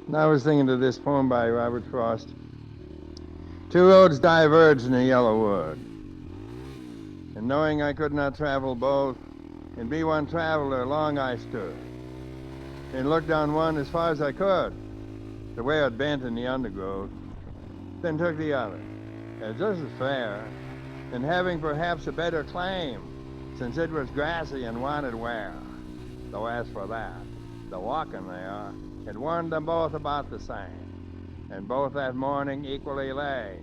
And I was thinking of this poem by Robert Frost. Two roads diverged in the yellow wood, and knowing I could not travel both, and be one traveler, long I stood, and looked down one as far as I could, to where it bent in the undergrowth, then took the other, as just as fair, and having perhaps a better claim, since it was grassy and wanted wear. Though as for that, the walking there had warned them both about the same, and both that morning equally lay,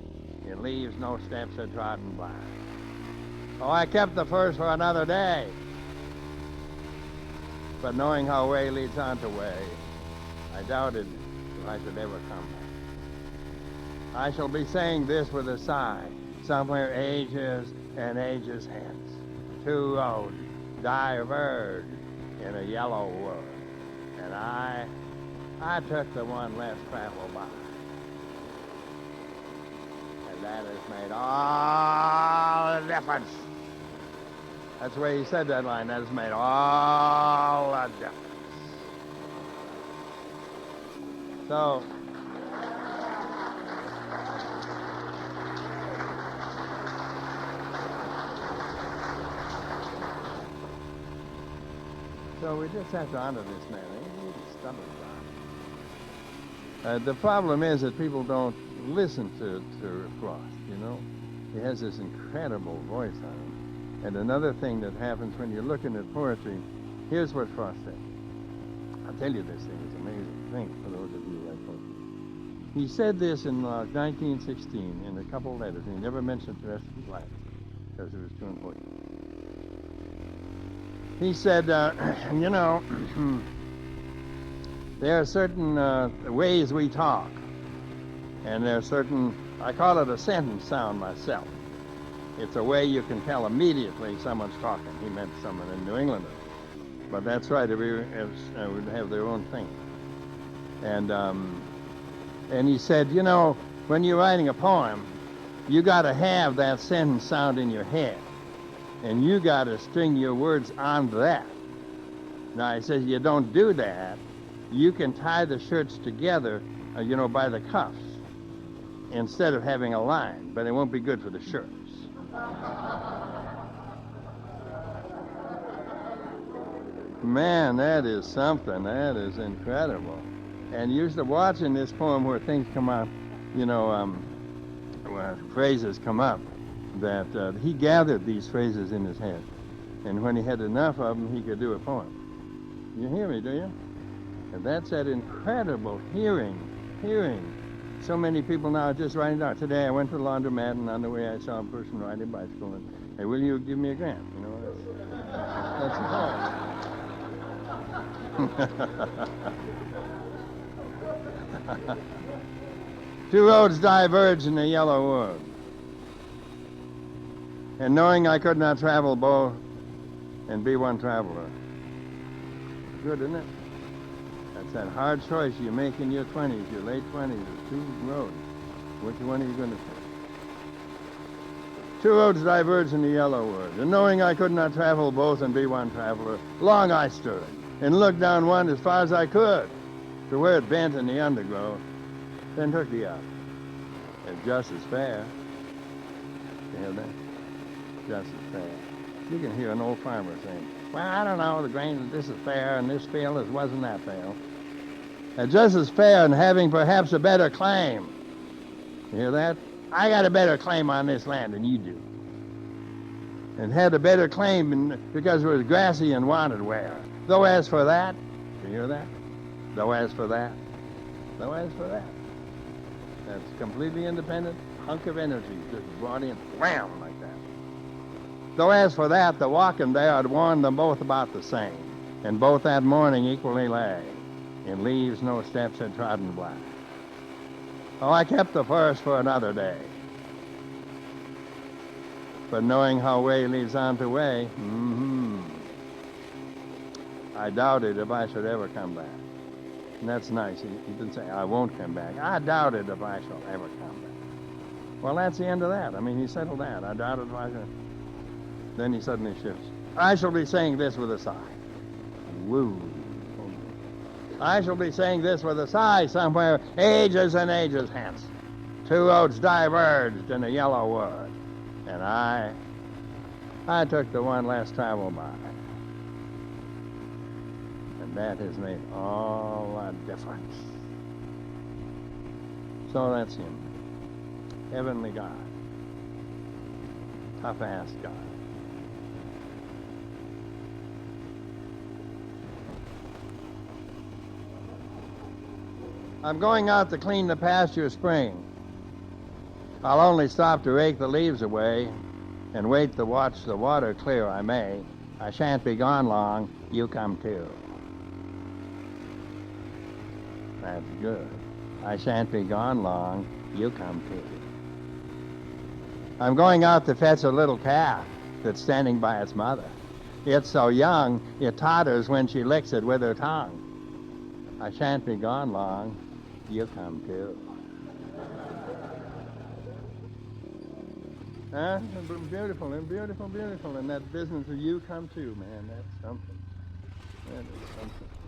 in leaves no steps had trodden by. Oh, I kept the first for another day, but knowing how way leads on to way, I doubted if I should ever come back. I shall be saying this with a sigh, somewhere ages and ages hence. Two roads diverged in a yellow wood, and I took the one less traveled by. And that has made all the difference. That's the way he said that line. That has made all the difference. So, we just have to honor this man. He's really stubborn about it. The problem is that people don't listen to Frost, you know. He has this incredible voice on him. And another thing that happens when you're looking at poetry, here's what Frost said. I'll tell you this thing. It's an amazing thing for those of you who like poetry. He said this in 1916 in a couple letters, and he never mentioned the rest of his life because it was too important. He said, you know, there are certain ways we talk, and there are certain, I call it a sentence sound myself. It's a way you can tell immediately someone's talking. He meant someone in New England. But that's right, everyone would have their own thing. And he said, you know, when you're writing a poem, you got to have that sentence sound in your head. And you got to string your words onto that. Now, he says you don't do that. You can tie the shirts together, you know, by the cuffs instead of having a line, but it won't be good for the shirts. Man, that is something. That is incredible. And used to watching this poem where things come up, you know, where phrases come up, that he gathered these phrases in his head. And when he had enough of them, he could do a poem. You hear me, do you? And that's that incredible hearing. So many people now are just writing down. Today I went to the laundromat, and on the way I saw a person riding a bicycle, and, hey, will you give me a grant? You know, that's a poem. Two roads diverged in the yellow wood, and knowing I could not travel both and be one traveler. Good, isn't it? That's that hard choice you make in your 20s, your late 20s, the two roads. Which one are you going to take? Two roads diverged in the yellow wood, and knowing I could not travel both and be one traveler, long I stood, and looked down one as far as I could, to where it bent in the undergrowth, then took the other. It's just as fair. You hear that? Just as fair. You can hear an old farmer saying, well, I don't know, the grain, this is fair, and this field wasn't that fair. And just as fair and having perhaps a better claim. You hear that? I got a better claim on this land than you do. And had a better claim because it was grassy and wanted wear. Though as for that, you hear that? Though as for that, that's completely independent hunk of energy just brought in, wham, like that. Though as for that, the walking there had warned them both about the same, and both that morning equally lay, in leaves no steps had trodden by. Oh, I kept the first for another day, but knowing how way leads on to way, I doubted if I should ever come back. And that's nice. He didn't say, I won't come back. I doubted if I shall ever come back. Well, that's the end of that. I mean, he settled that. I doubted if I should. Then he suddenly shifts. I shall be saying this with a sigh. Woo. I shall be saying this with a sigh somewhere ages and ages hence. Two roads diverged in a yellow wood, and I took the one less traveled by. And that has made all the difference. So that's him. Heavenly God. Tough-ass God. I'm going out to clean the pasture spring. I'll only stop to rake the leaves away and wait to watch the water clear I may. I shan't be gone long. You come too. That's good. I shan't be gone long. You come too. I'm going out to fetch a little calf that's standing by its mother. It's so young, it totters when she licks it with her tongue. I shan't be gone long. You come too. Huh? Beautiful, and beautiful, beautiful. And that business of you come too, man, that's something. That is something.